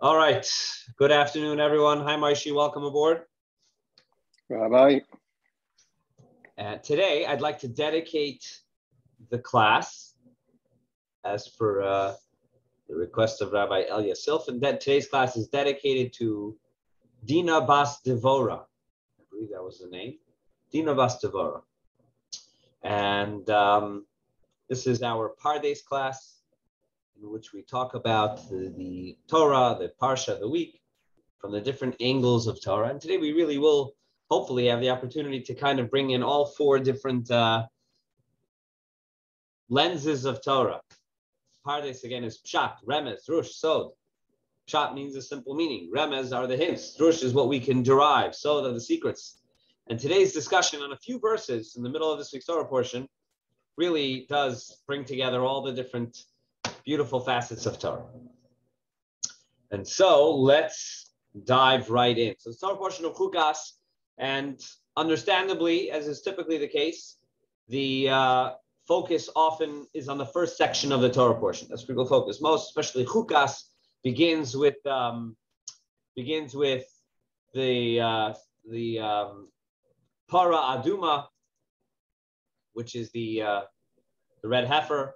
All right. Good afternoon, everyone. Hi, Maishi. Welcome aboard. Rabbi. Today, I'd like to dedicate the class, as per the request of Rabbi Elia Silfen. Today's class is dedicated to Dina Bas Devora. I believe that was the name. Dina Bas Devora. And this is our Pardes class, in which we talk about the Torah, the Parsha of the week, from the different angles of Torah. And today we really will hopefully have the opportunity to kind of bring in all four different lenses of Torah. Pardes, again, is Pshat, Remez, Rush, Sod. Pshat means a simple meaning. Remez are the hints. Rush is what we can derive. Sod are the secrets. And today's discussion on a few verses in the middle of this week's Torah portion really does bring together all the different beautiful facets of Torah. And so let's dive right in. So the Torah portion of Chukas, and understandably, as is typically the case, the focus often is on the first section of the Torah portion. That's where people focus most, especially Chukas begins with the Para Aduma, which is the red heifer.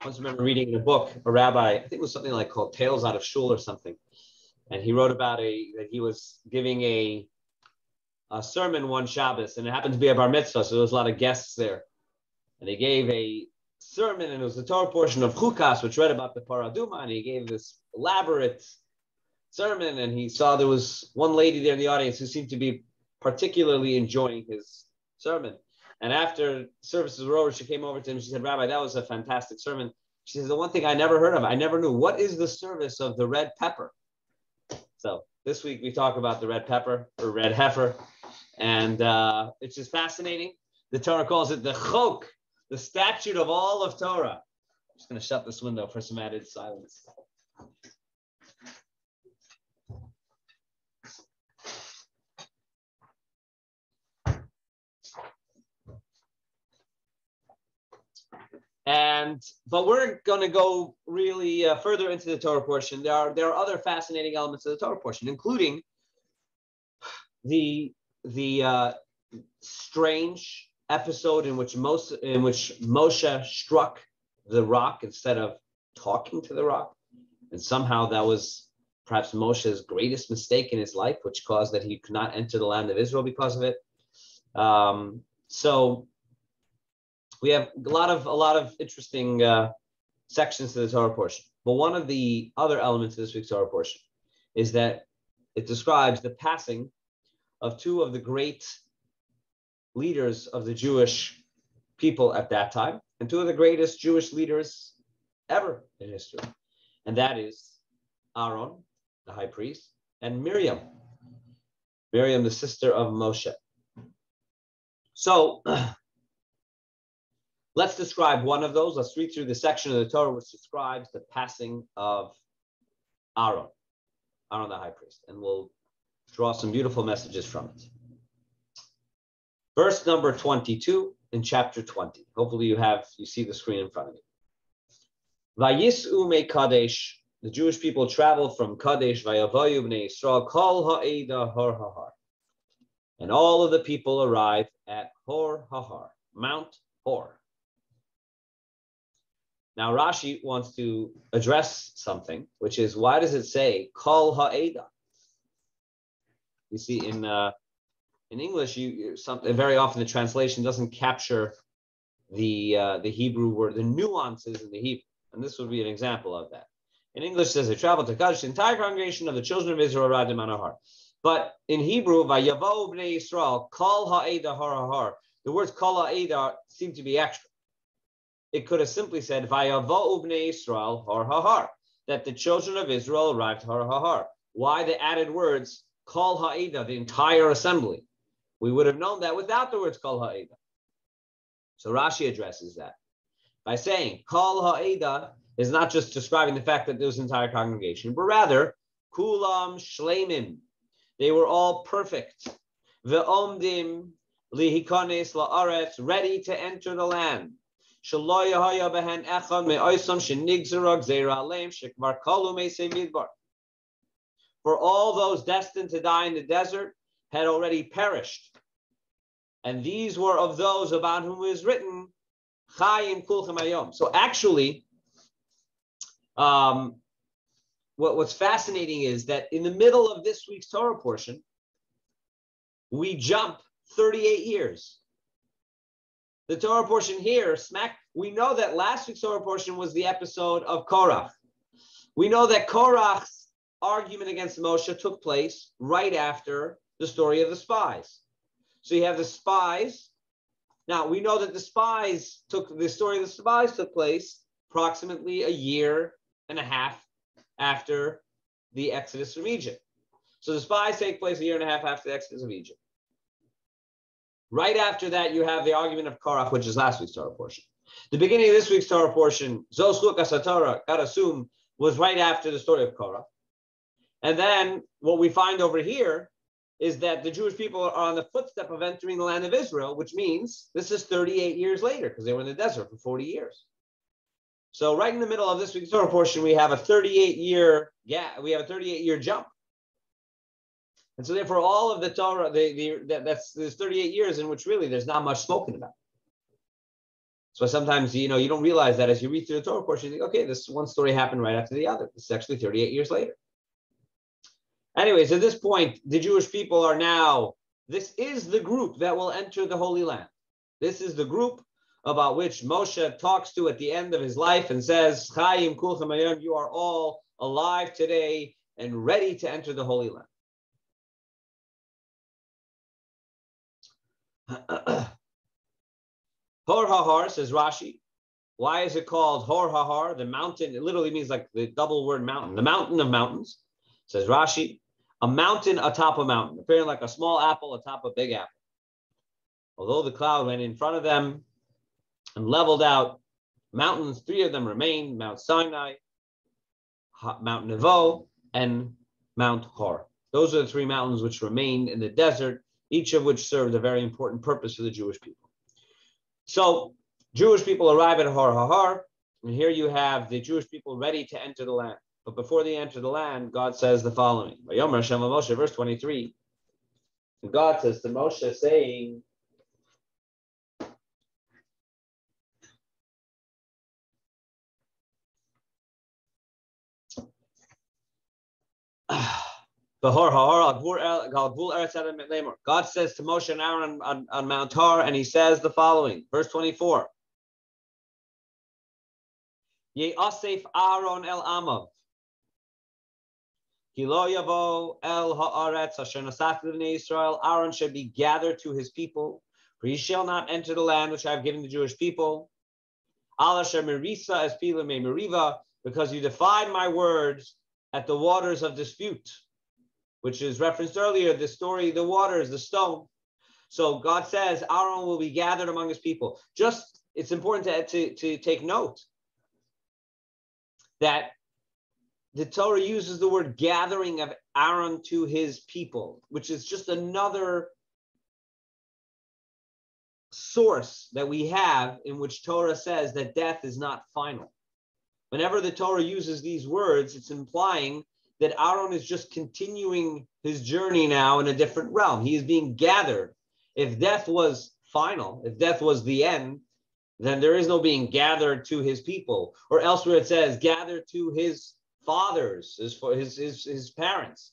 I once remember reading in a book, a rabbi, I think it was something like called Tales Out of Shul or something, and he wrote about that he was giving a sermon one Shabbos, and it happened to be a bar mitzvah, so there was a lot of guests there, and he gave a sermon, and it was the Torah portion of Chukas, which read about the Paraduma, and he gave this elaborate sermon, and he saw there was one lady there in the audience who seemed to be particularly enjoying his sermon. And after services were over, she came over to him. She said, "Rabbi, that was a fantastic sermon." She says, "The one thing I never heard of, I never knew, what is the service of the red pepper?" So this week we talk about the red pepper or red heifer, and it's just fascinating. The Torah calls it the chok, the statute of all of Torah. I'm just going to shut this window for some added silence. But we're going to go really further into the Torah portion. There are other fascinating elements of the Torah portion, including the strange episode in which Moshe struck the rock instead of talking to the rock, and somehow that was perhaps Moshe's greatest mistake in his life, which caused that he could not enter the land of Israel because of it. So we have a lot of interesting sections to the Torah portion. But one of the other elements of this week's Torah portion is that it describes the passing of two of the great leaders of the Jewish people at that time, and two of the greatest Jewish leaders ever in history. And that is Aaron, the high priest, and Miriam, the sister of Moshe. So let's describe one of those. Let's read through the section of the Torah which describes the passing of Aaron the high priest, and we'll draw some beautiful messages from it. Verse number 22 in chapter 20. Hopefully you see the screen in front of you. Vayis'u me Kadesh, the Jewish people traveled from Kadesh, Vayavayu bnei Yisrael, Kol ha'eda Hor Hahar. And all of the people arrived at Hor Hahar, Mount Hor. Now Rashi wants to address something, which is, why does it say Kol ha'eda? You see, in English, very often the translation doesn't capture the Hebrew word, the nuances in the Hebrew, and this would be an example of that. In English, it says they traveled to Kadesh, the entire congregation of the children of Israel arrived in Mount Har. But in Hebrew, Vayavo bnei Yisrael, Kol ha'eda Har Hahar, the words Kol ha'eda seem to be extra. It could have simply said Vayavo bnei Yisrael Har Hahar, that the children of Israel arrived at Har Hahar. Why the added words Kol ha'eda, the entire assembly? We would have known that without the words Kol ha'eda. So Rashi addresses that by saying Kol ha'eda is not just describing the fact that there was an entire congregation, but rather Kulam Shleimim. They were all perfect. Ve'omdim lihikones la'aretz, ready to enter the land. Shelo yahaya behen echad me'oisam shenigzera gzeira aleim shekvar kalu me'sei midbar. for all those destined to die in the desert had already perished. And these were of those about whom it was written, Chayim kulchem hayom. So actually, what's fascinating is that in the middle of this week's Torah portion, we jump 38 years. The Torah portion here, we know that last week's Torah portion was the episode of Korach. We know that Korach's argument against Moshe took place right after the story of the spies. So you have the spies. Now, we know that the story of the spies took place approximately a year and a half after the Exodus from Egypt. So the spies take place a year and a half after the Exodus of Egypt. Right after that, you have the argument of Korach, which is last week's Torah portion. The beginning of this week's Torah portion, Zos Chukas HaTorah, got assumed, was right after the story of Korach. And then what we find over here is that the Jewish people are on the footstep of entering the land of Israel, which means this is 38 years later, because they were in the desert for 40 years. So right in the middle of this week's Torah portion, we have a 38-year gap. We have a 38-year jump. And so therefore, all of the Torah, there's 38 years in which really there's not much spoken about. So sometimes, you don't realize that as you read through the Torah portion, you think, okay, this one story happened right after the other. This is actually 38 years later. Anyways, at this point, the Jewish people are now, this is the group that will enter the Holy Land. This is the group about which Moshe talks to at the end of his life and says, Chayim kulchem hayom, you are all alive today and ready to enter the Holy Land. Hor HaHar, says Rashi. Why is it called Hor HaHar? The mountain, it literally means like the double word mountain. The mountain of mountains, says Rashi. A mountain atop a mountain, appearing like a small apple atop a big apple. Although the cloud went in front of them and leveled out mountains, three of them remained, Mount Sinai, Mount Nebo, and Mount Hor. Those are the three mountains which remained in the desert, each of which served a very important purpose for the Jewish people. So Jewish people arrive at Hor HaHar, and here you have the Jewish people ready to enter the land. But before they enter the land, God says the following. Vayomer Hashem Moshe, verse 23. And God says to Moshe, saying, God says to Moshe and Aaron on Mount Hor, and he says the following, verse 24. Ye'asef Aaron el Amav. Aaron should be gathered to his people, for he shall not enter the land which I have given the Jewish people. Because you defied my words at the waters of dispute, which is referenced earlier, the story, the waters, the stone. So God says Aaron will be gathered among his people. Just, it's important to take note that the Torah uses the word gathering of Aaron to his people, which is just another source that we have in which Torah says that death is not final. Whenever the Torah uses these words, it's implying that Aaron is just continuing his journey now in a different realm. He is being gathered. If death was final, if death was the end, then there is no being gathered to his people. Or elsewhere it says gathered to his fathers, his parents.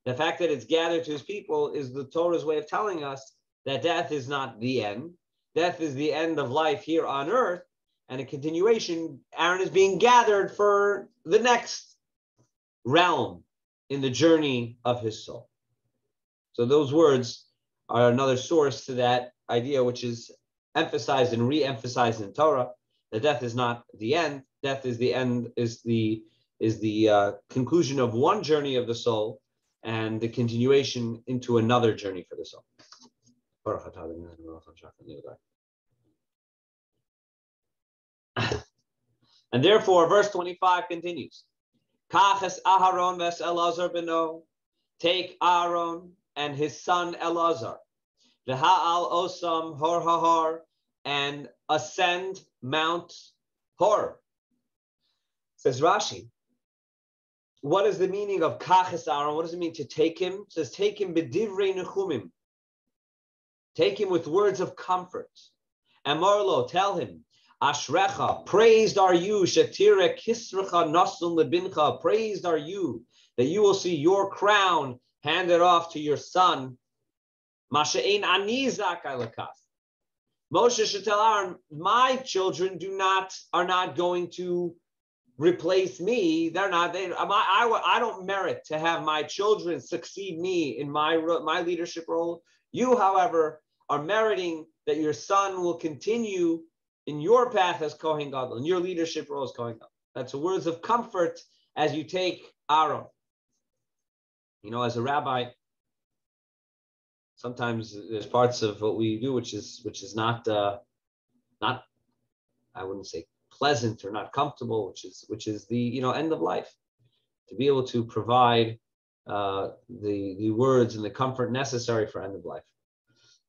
The fact that it's gathered to his people is the Torah's way of telling us that death is not the end. Death is the end of life here on earth, and a continuation. Aaron is being gathered for the next realm in the journey of his soul. So those words are another source to that idea, which is emphasized and re-emphasized in Torah, that death is not the end. Death is the end, is the conclusion of one journey of the soul and the continuation into another journey for the soul. And therefore, verse 25 continues. Take Aaron and his son Elazar, V'ha'al osam Hor HaHar, and ascend Mount Hor. Says Rashi, what is the meaning of kaches Aaron? What does it mean to take him? It says, take him b'divrei nechumim. Take him with words of comfort. And Marlo, tell him, Ashrecha, praised are you, Shetire Kisrecha Nasun Lebincha, praised are you, that you will see your crown handed off to your son. Masha'ein Anizak Alakas. Moshe should tell Aaron, my children are not going to replace me. I don't merit to have my children succeed me in my leadership role. You, however, are meriting that your son will continue in your path as Kohen Gadol, in your leadership role as Kohen Gadol. That's words of comfort as you take Aaron. You know, as a rabbi, sometimes there's parts of what we do which is not I wouldn't say pleasant or not comfortable, which is the end of life. To be able to provide the words and the comfort necessary for end of life.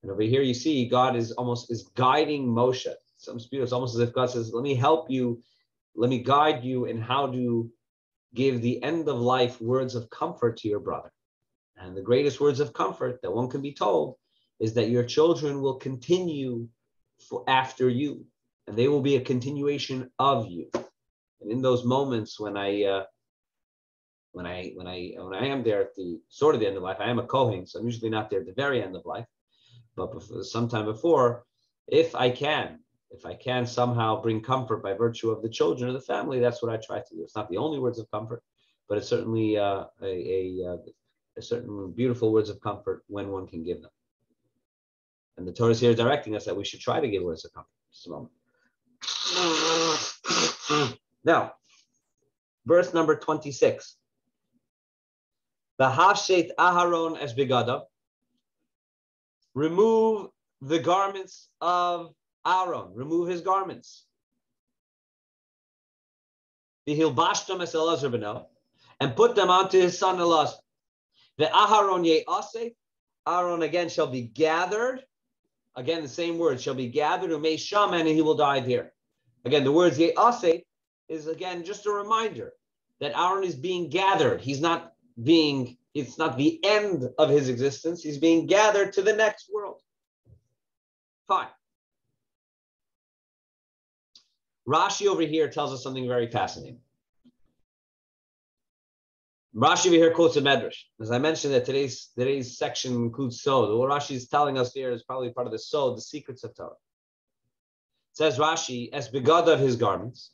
And over here you see God is guiding Moshe. It's almost as if God says, let me help you, let me guide you in how to give the end of life words of comfort to your brother. And the greatest words of comfort that one can be told is that your children will continue after you, and they will be a continuation of you. And in those moments when I am there at the sort of the end of life, I am a Kohen, so I'm usually not there at the very end of life, but sometime before, if I can somehow bring comfort by virtue of the children of the family, that's what I try to do. It's not the only words of comfort, but it's certainly a certain beautiful words of comfort when one can give them. And the Torah is here directing us that we should try to give words of comfort. Just a moment. Now, verse number 26. The Hashet Aharon es begadav. Remove the garments of Aaron. Remove his garments. V'hilbashtam es Elazar beno, and put them onto his son Elazar. The Aharon ye'aseh. Aaron again shall be gathered. Again, the same word, shall be gathered, umei shaman, and he will die there. Again, the words ye'aseh is again just a reminder that Aaron is being gathered. It's not the end of his existence. He's being gathered to the next world. Fine. Rashi over here tells us something very fascinating. Rashi over here quotes a medrash. As I mentioned, that today's section includes Sod. What Rashi is telling us here is probably part of the Sod, the secrets of Torah. It says Rashi, as begad of his garments,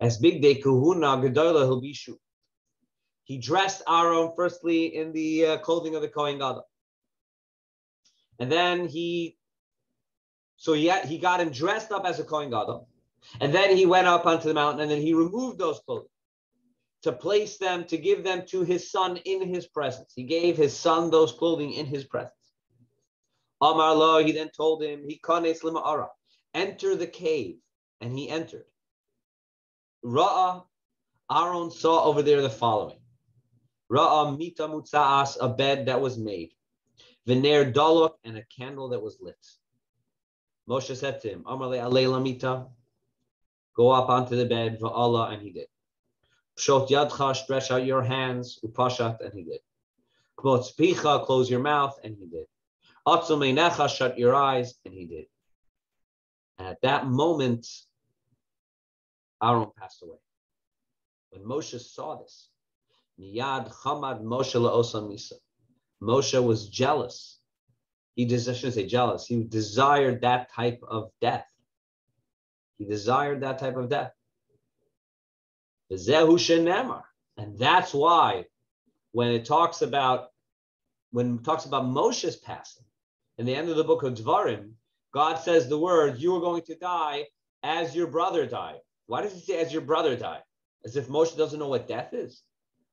as big day kuhuna gedola hilbishu. He dressed Aaron firstly in the clothing of the Kohen Gadol, and then he got him dressed up as a Kohen Gadol, and then he went up onto the mountain, and then he removed those clothing to place them, to give them to his son in his presence. He gave his son those clothing in his presence. Amar lo, he then told him, Hikanes lima'ara, enter the cave, and he entered. Ra'a, Aaron saw over there the following. Ra'a mita mutza'as, a bed that was made. V'ner dalok, and a candle that was lit. Moshe said to him, Amar le alayla mita, go up onto the bed, va'ala, and he did. Pshot yadcha, stretch out your hands, upashat, and he did. Kmotz picha, close your mouth, and he did. Atzum einecha, shut your eyes, and he did. And at that moment, Aaron passed away. When Moshe saw this, miyad chamad Moshe la'osan misa. Moshe was jealous. I shouldn't say jealous. He desired that type of death. Zehu shenemar, and that's why when it talks about Moshe's passing, in the end of the book of Dvarim, God says the word, you are going to die as your brother died. Why does he say as your brother died? As if Moshe doesn't know what death is.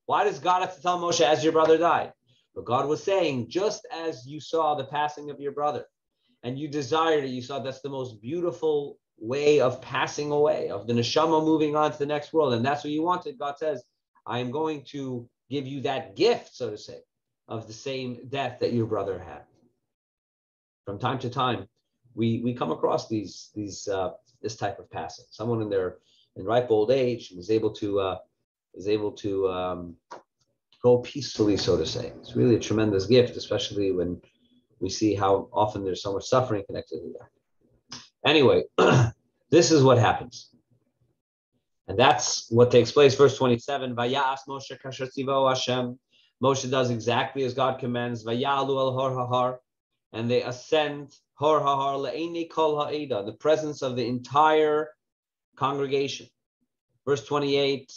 Why does God have to tell Moshe as your brother died? But God was saying, just as you saw the passing of your brother, and you desired it, you saw that's the most beautiful way of passing away, of the neshama moving on to the next world, and that's what you wanted. God says, I am going to give you that gift, so to say, of the same death that your brother had. From time to time, we come across this type of passing. Someone in ripe old age was able to is able to go peacefully, so to say. It's really a tremendous gift, especially when we see how often there's so much suffering connected to that. Anyway, this is what happens. And that's what takes place. Verse 27, Vayas Moshe kasher tzivo Hashem. Moshe does exactly as God commands. Vayalu el hor hahar. And they ascend hor hahar le'eni kol ha'eda, the presence of the entire congregation. Verse 28,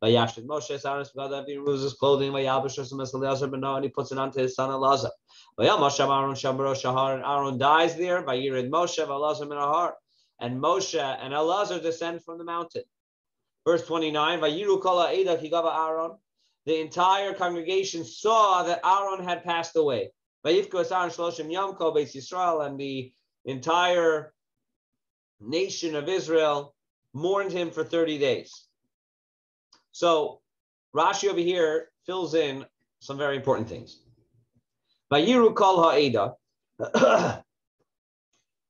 Vayashid Moshe Saras Vadav removes his clothing, Vayabashos Elazar Beno, and he puts it onto his son Elazar. Vayam Moshe Aaron Shabro Shahar, and Aaron dies there. Vayirid Moshe Elazar Menahar, and Moshe and Elazar descend from the mountain. Verse 29, Vayiru Kol Ha'eda Kigava Aaron. The entire congregation saw that Aaron had passed away. Vayivku Aaron Shloshim Yom Kol Beis Yisrael, and the entire nation of Israel mourned him for 30 days. So Rashi over here fills in some very important things. Vayiru Kol Ha'eda,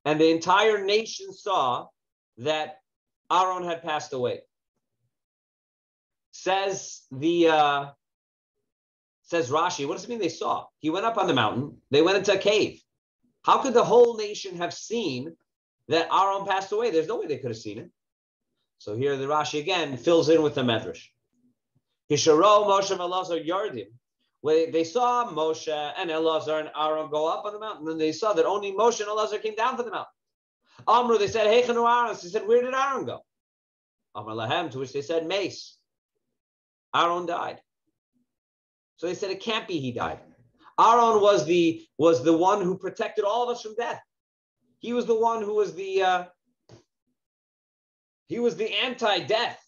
and the entire nation saw that Aaron had passed away. Says Rashi, what does it mean they saw? He went up on the mountain, they went into a cave. How could the whole nation have seen that Aaron passed away? There's no way they could have seen it. So here the Rashi again fills in with the Medrash. Hisharo Moshe and Elazar Yardim, where they saw Moshe and Elazar and Aaron go up on the mountain, and they saw that only Moshe and Elazar came down from the mountain. Amru, they said, Heichanu Aaron. They said, where did Aaron go? Amar Lahem, to which they said, Mace. Aaron died. So they said it can't be he died. Aaron was the one who protected all of us from death. He was the one who was the anti-death.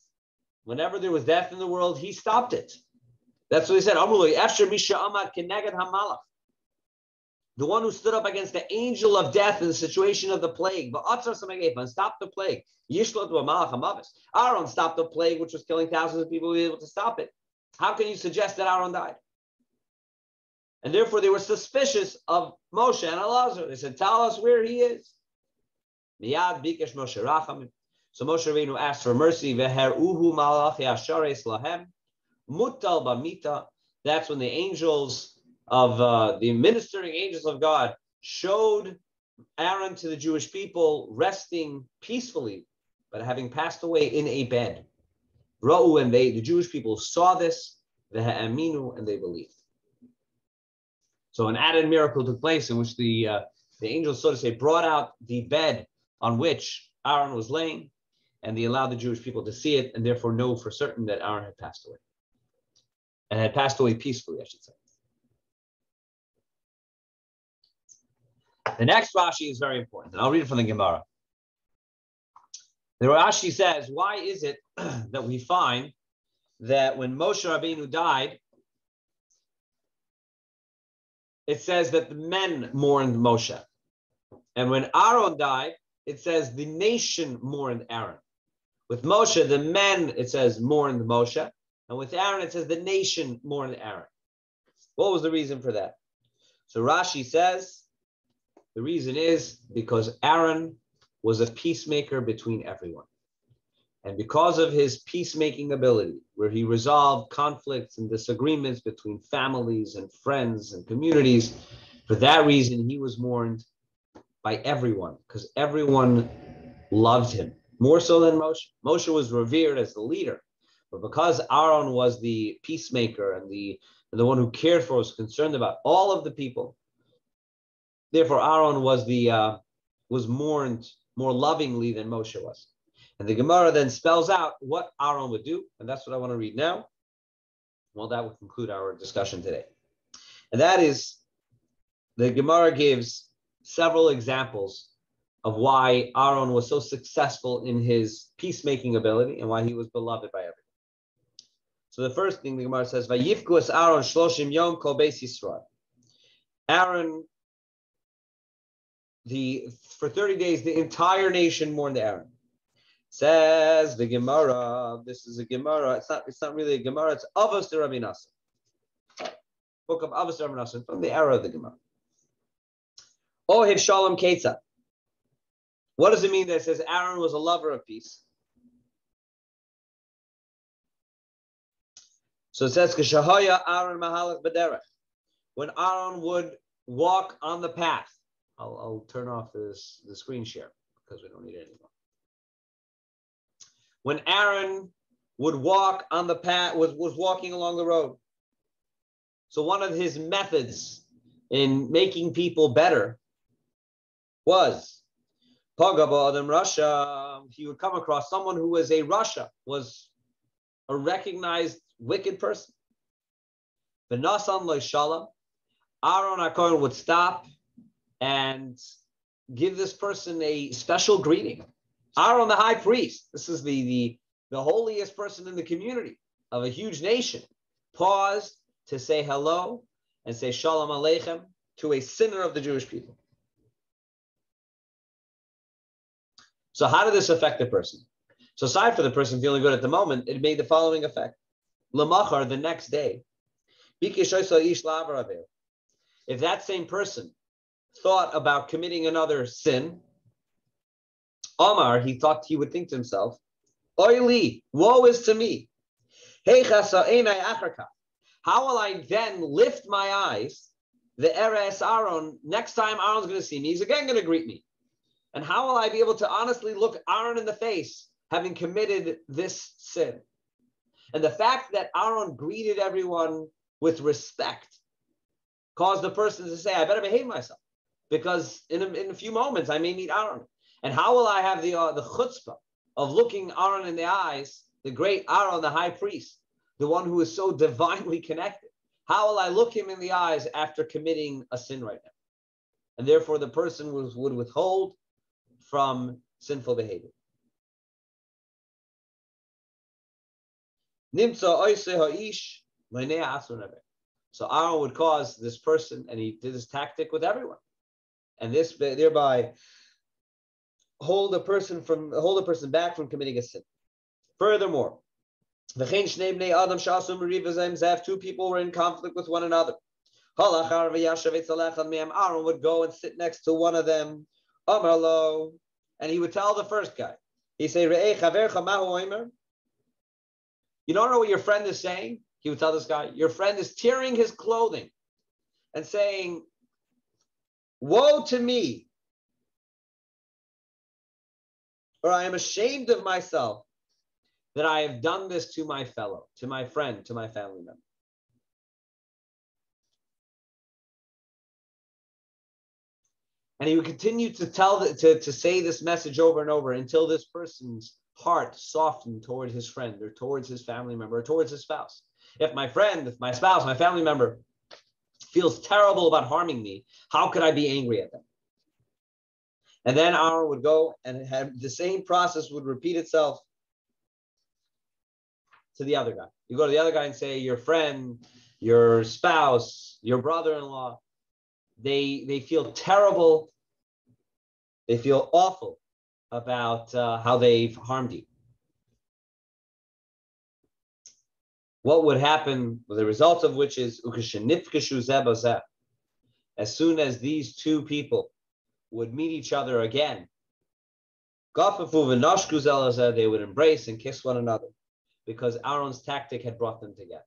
Whenever there was death in the world, he stopped it. That's what he said. The one who stood up against the angel of death in the situation of the plague, and stopped the plague. Aaron stopped the plague, which was killing thousands of people. He was able to stop it. How can you suggest that Aaron died? And therefore, they were suspicious of Moshe and Elazar. They said, tell us where he is. Miyad bikesh Moshe rachamim. So Moshe Rabbeinu asked for mercy. Veheruhu malachi ashares lahem mutal bamita. That's when the angels of the ministering angels of God showed Aaron to the Jewish people resting peacefully, but having passed away in a bed. Ra'u, and the Jewish people saw this, ve'aminu, and they believed. So an added miracle took place in which the angels, so to say, brought out the bed on which Aaron was laying, and they allowed the Jewish people to see it, and therefore know for certain that Aaron had passed away. And had passed away peacefully, I should say. The next Rashi is very important, and I'll read it from the Gemara. The Rashi says, why is it that we find that when Moshe Rabbeinu died, it says that the men mourned Moshe. And when Aaron died, it says the nation mourned Aaron. With Moshe, the men, it says, mourned Moshe. And with Aaron, it says the nation mourned Aaron. What was the reason for that? So Rashi says, the reason is because Aaron was a peacemaker between everyone. And because of his peacemaking ability, where he resolved conflicts and disagreements between families and friends and communities, for that reason, he was mourned by everyone, because everyone loved him, more so than Moshe. Moshe was revered as the leader, but because Aaron was the peacemaker and the one who cared for, was concerned about all of the people, therefore Aaron was mourned more lovingly than Moshe was. And the Gemara then spells out what Aaron would do, and that's what I want to read now. Well, that will conclude our discussion today. And that is, the Gemara gives several examples of why Aaron was so successful in his peacemaking ability and why he was beloved by everyone. So the first thing the Gemara says, Vayifkus Aaron shloshim yom kol beis Yisrael. Aaron, for 30 days, the entire nation mourned Aaron. Says the Gemara, this is a Gemara, it's not really a Gemara, it's Avos de Rabbi Nassim. Book of Avos de Rabbi Nassim, from the era of the Gemara. Ohev Shalom Ketza. What does it mean that it says Aaron was a lover of peace? So it says, "K'shahaya Aaron mahalach b'derech." When Aaron would walk on the path, I'll turn off the screen share because we don't need it anymore. When Aaron would walk on the path, was walking along the road. So one of his methods in making people better was Pagaba Adam Rasha. He would come across someone who was a Rasha, was a recognized wicked person. V'nasan lo shalom. Aaron HaKohen would stop and give this person a special greeting. Aaron, the high priest, this is the holiest person in the community of a huge nation, paused to say hello and say shalom aleichem to a sinner of the Jewish people. So how did this affect the person? So aside from the person feeling good at the moment, it made the following effect. Lamachar, the next day, if that same person thought about committing another sin, Omar, he would think to himself, Oili, woe is to me. How will I then lift my eyes, the Eres Aaron, next time Aaron's going to see me, he's again going to greet me. And how will I be able to honestly look Aaron in the face, having committed this sin? And the fact that Aaron greeted everyone with respect caused the person to say, I better behave myself, because in a few moments I may meet Aaron. And how will I have the chutzpah of looking Aaron in the eyes, the great Aaron, the high priest, the one who is so divinely connected? How will I look him in the eyes after committing a sin right now? And therefore the person would withhold from sinful behavior. So Aaron would cause this person, and he did this tactic with everyone, and this thereby hold a person back from committing a sin. Furthermore, if two people were in conflict with one another, Aaron would go and sit next to one of them, and he would tell the first guy, he'd say, you don't know what your friend is saying? He would tell this guy, your friend is tearing his clothing and saying, woe to me, or I am ashamed of myself that I have done this to my fellow, to my friend, to my family member. And he would continue to to say this message over and over until this person's heart softened towards his friend or towards his family member or towards his spouse. If my friend, if my spouse, my family member feels terrible about harming me, how could I be angry at them? And then Aaron would go and have the same process would repeat itself to the other guy. You go to the other guy and say, your friend, your spouse, your brother-in-law, they feel terrible. They feel awful about how they've harmed you. What would happen, the result of which is, as soon as these two people would meet each other again, they would embrace and kiss one another, because Aaron's tactic had brought them together.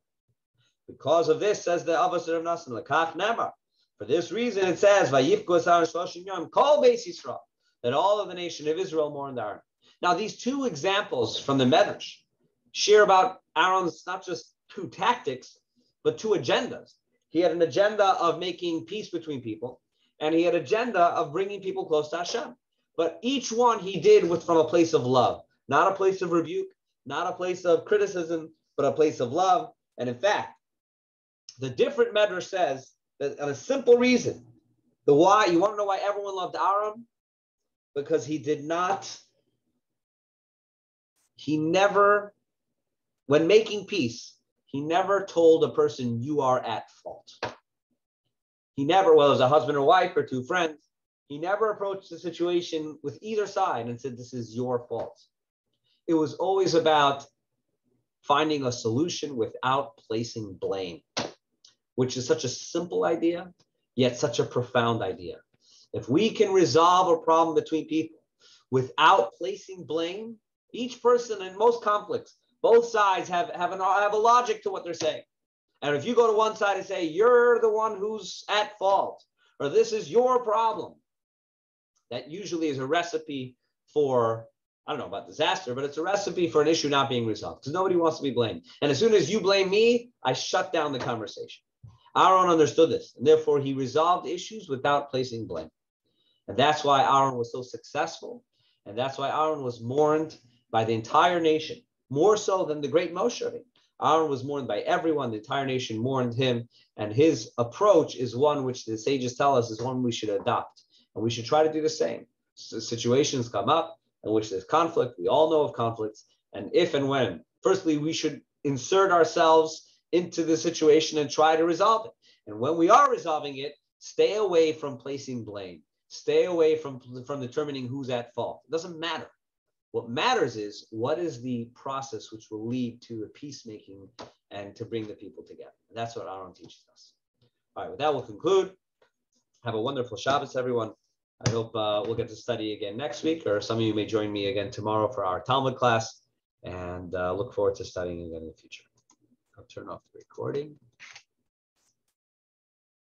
Because of this, says the Avos of Nasan, for this reason it says, that all of the nation of Israel mourned Aaron. Now, these two examples from the Medrash share about Aaron's not just two tactics, but two agendas. He had an agenda of making peace between people, and he had an agenda of bringing people close to Hashem. But each one he did was from a place of love, not a place of rebuke, not a place of criticism, but a place of love. And in fact, the different Medrash says that on a simple reason, you want to know why everyone loved Aaron? Because he never, when making peace, he never told a person, you are at fault. He never, whether it was a husband or wife or two friends, he never approached the situation with either side and said, this is your fault. It was always about finding a solution without placing blame, which is such a simple idea, yet such a profound idea. If we can resolve a problem between people without placing blame, each person in most conflicts Both sides have a logic to what they're saying. And if you go to one side and say, you're the one who's at fault, or this is your problem, that usually is a recipe for, I don't know about disaster, but it's a recipe for an issue not being resolved because nobody wants to be blamed. And as soon as you blame me, I shut down the conversation. Aaron understood this, and therefore he resolved issues without placing blame. And that's why Aaron was so successful. And that's why Aaron was mourned by the entire nation, more so than the great Moshe. Aaron was mourned by everyone. The entire nation mourned him. And his approach is one which the sages tell us is one we should adopt. And we should try to do the same. So situations come up in which there's conflict. We all know of conflicts. And if and when, firstly, we should insert ourselves into the situation and try to resolve it. And when we are resolving it, stay away from placing blame. Stay away from determining who's at fault. It doesn't matter. What matters is what is the process which will lead to a peacemaking and to bring the people together. And that's what Aaron teaches us. All right, with that, we'll conclude. Have a wonderful Shabbos, everyone. I hope we'll get to study again next week, or some of you may join me again tomorrow for our Talmud class, and look forward to studying again in the future. I'll turn off the recording.